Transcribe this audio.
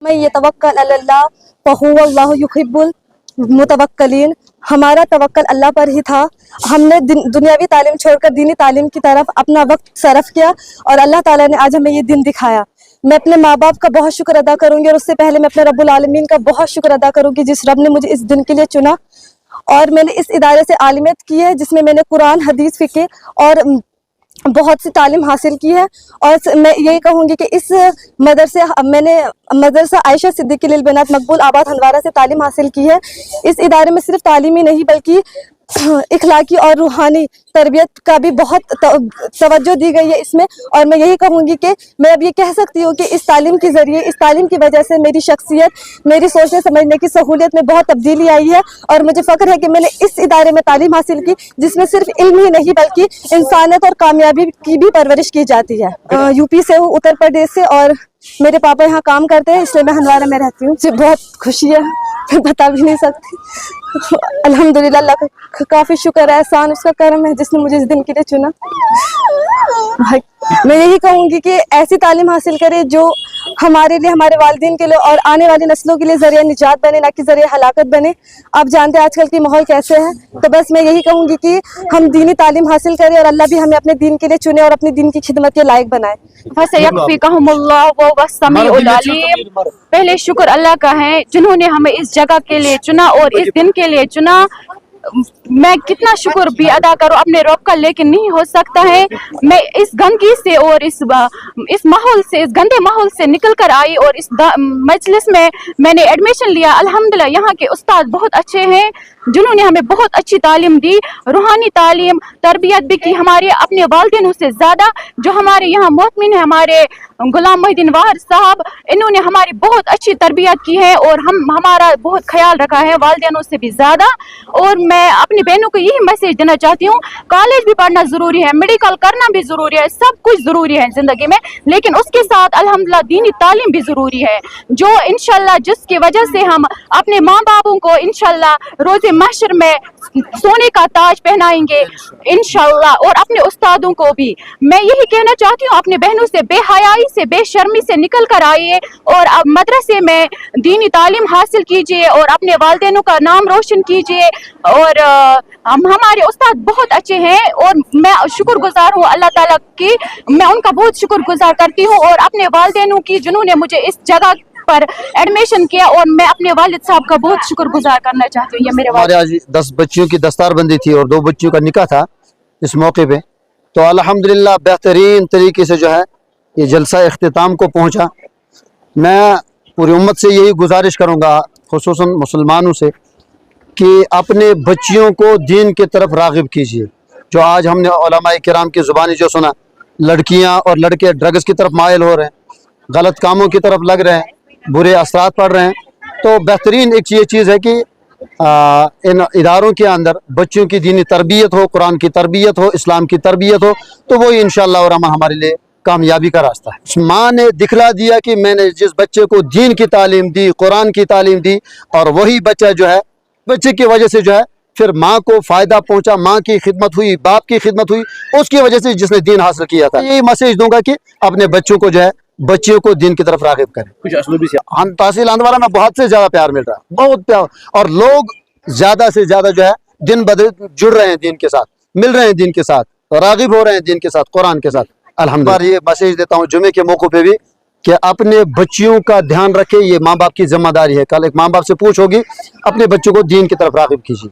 मैं ये तवक्कल अल्लाह फहुवल्लाहु युहिब्बुल मुतवक्किलीन। हमारा तवक्कल अल्लाह पर ही था। हमने दुनियावी तालीम छोड़कर दीनी तालीम की तरफ अपना वक्त सरफ किया और अल्लाह ताला ने आज हमें ये दिन दिखाया। मैं अपने माँ बाप का बहुत शुक्र अदा करूँगी और उससे पहले मैं अपने रब्बुल आलमीन का बहुत शुक्र अदा करूँगी जिस रब ने मुझे इस दिन के लिए चुना। और मैंने इस इदारे से आलिमियत की है जिसमें मैंने कुरान, हदीस, फ़िक़्ह और बहुत सी तालीम हासिल की है। और मैं यही कहूँगी कि इस मैंने मदरसा आयशा सिद्दीकी लिल बनात मकबूल आबाद हंदवारा से तालीम हासिल की है। इस इदारे में सिर्फ तालीम ही नहीं बल्कि इखलाकी और रूहानी तरबियत का भी बहुत तवज्जो दी गई है इसमें। और मैं यही कहूँगी कि मैं अब ये कह सकती हूँ कि इस तालीम के ज़रिए, इस तालीम की वजह से मेरी शख्सियत, मेरी सोचने समझने की सहूलियत में बहुत तब्दीली आई है। और मुझे फ़ख्र है कि मैंने इस इदारे में तालीम हासिल की जिसमें सिर्फ इल्म ही नहीं बल्कि इंसानियत और कामयाबी की भी परवरिश की जाती है। यूपी से हूँ, उत्तर प्रदेश से, और मेरे पापा यहाँ काम करते हैं इसलिए मैं हंदवारा में रहती हूँ। मुझे बहुत खुशी है, मैं बता भी नहीं सकती। अल्हम्दुलिल्लाह, अल्लाह का काफ़ी शुक्र है, एहसान उसका करम है जिसने मुझे इस दिन के लिए चुना। मैं यही कहूँगी कि ऐसी तालीम हासिल करें जो हमारे लिए, हमारे वालिदैन के लिए और आने वाली नस्लों के लिए ज़रिया निजात बने, ना कि ज़रिया हलाकत बने। आप जानते हैं आजकल की माहौल कैसे है, तो बस मैं यही कहूँगी कि हम दीनी तालीम हासिल करें और अल्लाह भी हमें अपने दीन के लिए चुने और अपनी दीन की खिदमत के लायक बनाए। पहले शुक्र अल्लाह का है जिन्होंने हमें इस जगह के लिए चुना और इस दिन के लिए चुना। मैं कितना शुक्र भी अदा करूं अपने रब का, लेकिन नहीं हो सकता है। मैं इस गंदगी से और इस माहौल से, इस गंदे माहौल से निकल कर आई और इस मजलिस में मैंने एडमिशन लिया। अल्हम्दुलिल्लाह, यहाँ के उस्ताद बहुत अच्छे हैं जिन्होंने हमें बहुत अच्छी तालीम दी, रूहानी तालीम, तरबियत भी की। हमारे अपने वालिदैन से ज़्यादा जो हमारे यहाँ मोहतमिन है, हमारे गुलाम मोहिद्दीन वाहिद साहब, इन्होंने हमारी बहुत अच्छी तरबियत की है और हमारा बहुत ख्याल रखा है, वालिदैनों से भी ज़्यादा। और मैं अपनी बहनों को यही मैसेज देना चाहती हूँ, कॉलेज भी पढ़ना ज़रूरी है, मेडिकल करना भी ज़रूरी है, सब कुछ ज़रूरी है ज़िंदगी में, लेकिन उसके साथ अल्हम्दुलिल्लाह दीनी तालीम भी ज़रूरी है, जो इंशाल्लाह जिसकी वजह से हम अपने माँ बापों को इंशाल्लाह रोज़े महशर में सोने का ताज पहनाएंगे इंशाल्लाह, और अपने उस्तादों को भी मैं यही कहना चाहती हूँ, अपने बहनों से बेहयाई से, बेशर्मी से निकल कर आइए और अब मदरसे में दीनी तालीम हासिल कीजिए और अपने वालिदैनों का नाम रोशन कीजिए। और हमारे उस्ताद बहुत अच्छे हैं और मैं शुक्रगुजार हूँ अल्लाह ताला की, मैं उनका बहुत शुक्रगुजार करती हूँ और अपने वालिदैनों की जिन्होंने मुझे इस जगह पर एडमिशन किया, और मैं अपने वालिद साहब का बहुत शुक्रगुजार करना चाहती हूँ। ये मेरे हमारे आज 10 बच्चियों की दस्तारबंदी थी और 2 बच्चियों का निकाह था इस मौके पे, तो अल्हम्दुलिल्लाह बेहतरीन तरीके से जो है ये जलसा इख्तिताम को पहुँचा। मैं पूरी उम्मत से यही गुजारिश करूँगा, खुसूसन मुसलमानों से, कि अपने बच्चियों को दीन की तरफ राग़िब कीजिए। जो आज हमने उलमाए किराम की ज़ुबानी जो सुना, लड़कियाँ और लड़के ड्रग्स की तरफ मायल हो रहे हैं, गलत कामों की तरफ लग रहे हैं, बुरे असरात पड़ रहे हैं, तो बेहतरीन एक ये चीज़ है कि इन इदारों के अंदर बच्चों की दीनी तरबियत हो, कुरान की तरबियत हो, इस्लाम की तरबियत हो, तो वही इंशाअल्लाह और हमारे लिए कामयाबी का रास्ता है। माँ ने दिखला दिया कि मैंने जिस बच्चे को दीन की तालीम दी, कुरान की तालीम दी, और वही बच्चा जो है, बच्चे की वजह से जो है फिर माँ को फ़ायदा पहुँचा, माँ की खिदमत हुई, बाप की खिदमत हुई, उसकी वजह से जिसने दीन हासिल किया था। यही मैसेज दूंगा कि अपने बच्चों को जो है, बच्चियों को दीन की तरफ राग़िब करें। कुछ असलूबी से तहसील हंदवारा में बहुत से ज़्यादा प्यार मिल रहा है, बहुत प्यार, और लोग ज़्यादा से ज़्यादा जो है दिन ब दिन जुड़ रहे हैं दीन के साथ, मिल रहे हैं दीन के साथ, राग़िब हो रहे हैं दीन के साथ, कुरान के साथ। अल्हम्दुलिल्लाह ये मैसेज देता हूँ जुमे के मौके पे भी कि अपने बच्चियों का ध्यान रखें, ये माँ बाप की जिम्मेदारी है। कल एक माँ बाप से पूछ होगी, अपने बच्चों को दीन की तरफ राग़िब कीजिए।